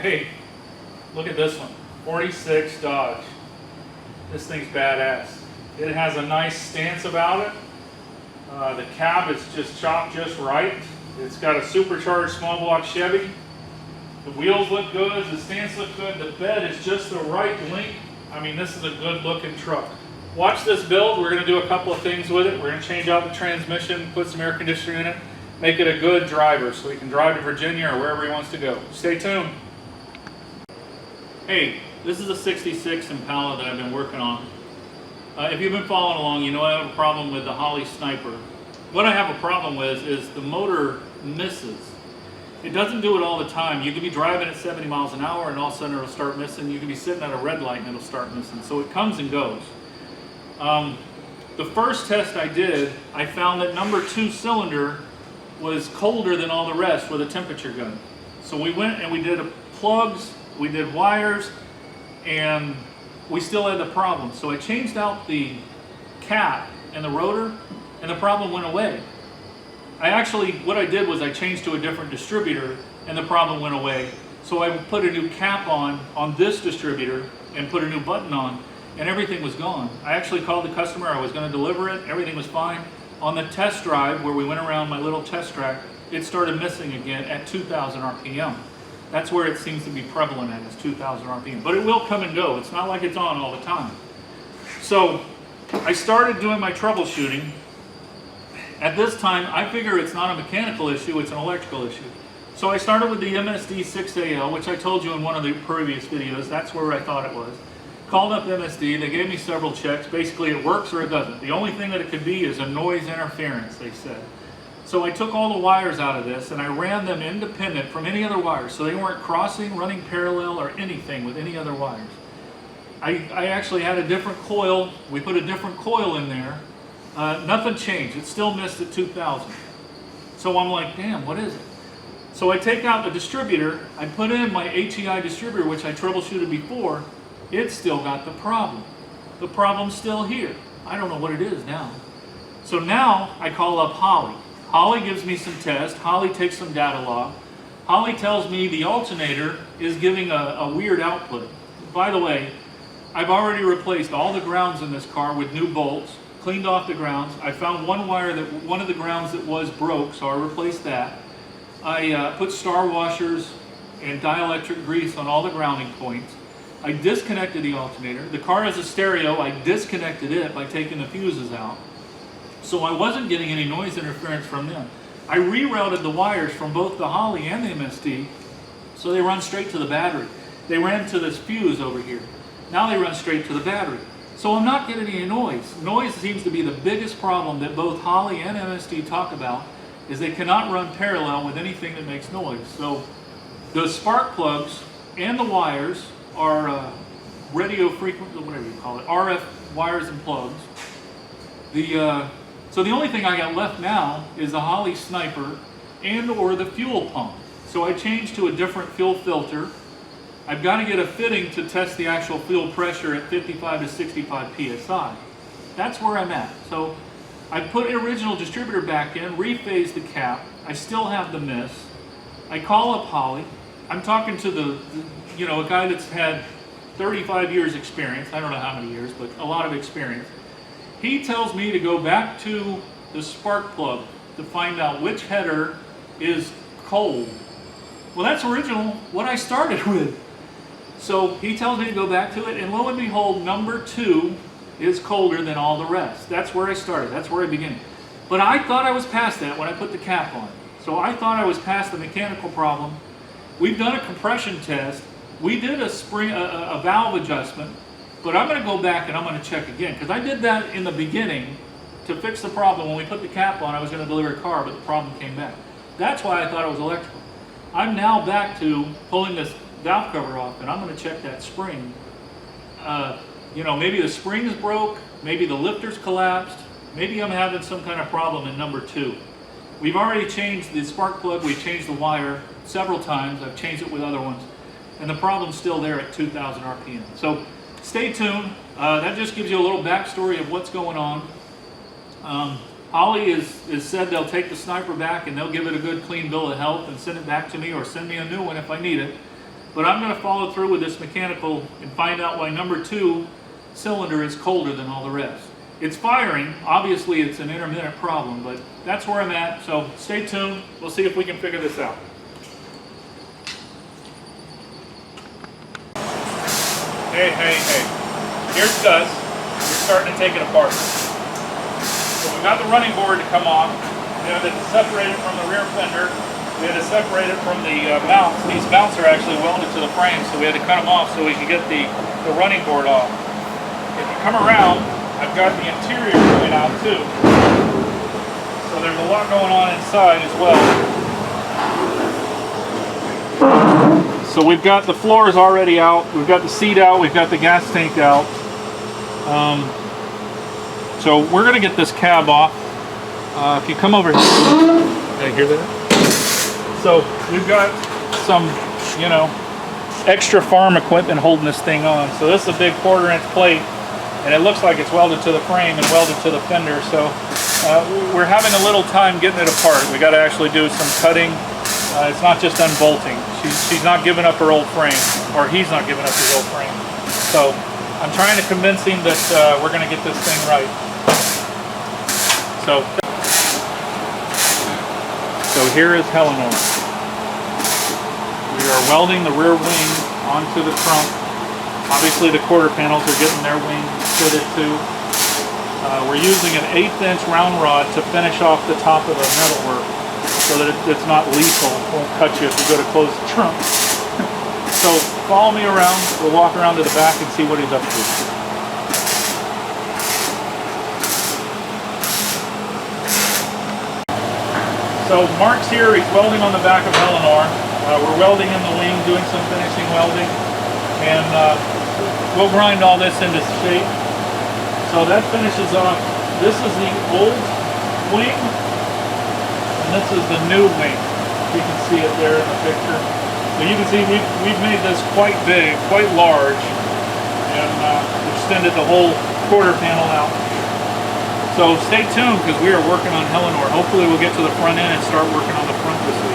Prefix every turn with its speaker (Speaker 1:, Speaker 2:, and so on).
Speaker 1: Hey, look at this one, 46 Dodge. This thing's badass. It has a nice stance about it. The cab is just chopped just right. It's got a supercharged small block Chevy. The wheels look good, the stance looks good, the bed is just the right length. I mean, this is a good looking truck. Watch this build. We're going to do a couple of things with it. We're going to change out the transmission, put some air conditioning in it, make it a good driver so he can drive to Virginia or wherever he wants to go. Stay tuned. Hey, this is a 66 Impala that I've been working on. If you've been following along, you know I have a problem with the Holley Sniper. What I have a problem with is the motor misses. It doesn't do it all the time. You can be driving at 70 miles an hour and all of a sudden it'll start missing. You can be sitting at a red light and it'll start missing. So it comes and goes. The first test I did, I found that number 2 cylinder was colder than all the rest with a temperature gun. So we went and we did plugs, we did wires, and we still had the problem. So I changed out the cap and the rotor, and the problem went away. What I did was I changed to a different distributor, and the problem went away. So I put a new cap on this distributor and put a new button on, and everything was gone. I actually called the customer. I was going to deliver it. Everything was fine. On the test drive, where we went around my little test track, it started missing again at 2,000 RPM. That's where it seems to be prevalent at, is 2,000 RPM. But it will come and go. It's not like it's on all the time. So I started doing my troubleshooting. At this time, I figure it's not a mechanical issue, it's an electrical issue. So I started with the MSD 6AL, which I told you in one of the previous videos. That's where I thought it was. Called up MSD, they gave me several checks. Basically it works or it doesn't. The only thing that it could be is a noise interference, they said. So I took all the wires out of this and I ran them independent from any other wires. So they weren't crossing, running parallel, or anything with any other wires. I actually had a different coil. We put a different coil in there. Nothing changed. It still missed at 2,000. So I'm like, damn, what is it? So I take out the distributor. I put in my HEI distributor, which I troubleshooted before. It's still got the problem. The problem's still here. I don't know what it is now. So now I call up HOLLEY. HOLLEY gives me some tests. HOLLEY takes some data log. HOLLEY tells me the alternator is giving a weird output. By the way, I've already replaced all the grounds in this car with new bolts, cleaned off the grounds. I found one of the grounds that was broke, so I replaced that. I put star washers and dielectric grease on all the grounding points. I disconnected the alternator. The car has a stereo. I disconnected it by taking the fuses out. So I wasn't getting any noise interference from them. I rerouted the wires from both the HOLLEY and the MSD, so they run straight to the battery. They ran to this fuse over here. Now they run straight to the battery. So I'm not getting any noise. Noise seems to be the biggest problem that both HOLLEY and MSD talk about, is they cannot run parallel with anything that makes noise. So the spark plugs and the wires are radio frequency, whatever you call it, RF wires and plugs. So the only thing I got left now is the HOLLEY Sniper and or the fuel pump. So I changed to a different fuel filter. I've got to get a fitting to test the actual fuel pressure at 55 to 65 PSI. That's where I'm at. So I put the original distributor back in, rephased the cap. I still have the miss. I call up HOLLEY. I'm talking to a guy that's had 35 years experience. I don't know how many years, but a lot of experience. He tells me to go back to the spark plug to find out which header is cold. Well, that's original, what I started with. So he tells me to go back to it, and lo and behold, number 2 is colder than all the rest. That's where I started, that's where I began. But I thought I was past that when I put the cap on. So I thought I was past the mechanical problem. We've done a compression test. We did a valve adjustment, but I'm going to go back and I'm going to check again, because I did that in the beginning to fix the problem. When we put the cap on, I was going to deliver a car, but the problem came back. That's why I thought it was electrical. I'm now back to pulling this valve cover off, and I'm going to check that spring. Maybe the spring's broke, maybe the lifter's collapsed, maybe I'm having some kind of problem in number 2. We've already changed the spark plug, we've changed the wire several times, I've changed it with other ones, and the problem's still there at 2,000 RPM. So stay tuned. That just gives you a little backstory of what's going on. HOLLEY has said they'll take the Sniper back and they'll give it a good clean bill of health and send it back to me, or send me a new one if I need it. But I'm going to follow through with this mechanical and find out why number 2 cylinder is colder than all the rest. It's firing. Obviously, it's an intermittent problem, but that's where I'm at. So stay tuned. We'll see if we can figure this out. Hey, hey, hey. Here's Gus. We're starting to take it apart. So we got the running board to come off. We had to separate it from the rear fender. We had to separate it from the mounts. These mounts are actually welded to the frame, so we had to cut them off so we could get the running board off. If you come around, I've got the interior coming out too. So there's a lot going on inside as well. So we've got the floors already out, we've got the seat out, we've got the gas tank out. So we're going to get this cab off. If you come over here, can you hear that? So we've got some, you know, extra farm equipment holding this thing on. So this is a big 1/4-inch plate, and it looks like it's welded to the frame and welded to the fender. So we're having a little time getting it apart. We got to actually do some cutting. It's not just unbolting. She's not giving up her old frame, or he's not giving up his old frame. So I'm trying to convince him that we're going to get this thing right. So here is Helleanor. We are welding the rear wing onto the trunk. Obviously the quarter panels are getting their wing fitted too. We're using an 1/8-inch round rod to finish off the top of the metalwork so that it's not lethal. It won't cut you if you go to close the trunk. So follow me around. We'll walk around to the back and see what he's up to. So Mark's here. He's welding on the back of Helleanor. We're welding in the wing, doing some finishing welding, and we'll grind all this into shape. So that finishes off. This is the old wing, and this is the new wing. You can see it there in the picture. So you can see we've made this quite big, quite large, and extended the whole quarter panel out. So stay tuned, because we are working on Helleanor. Hopefully we'll get to the front end and start working on the front this week.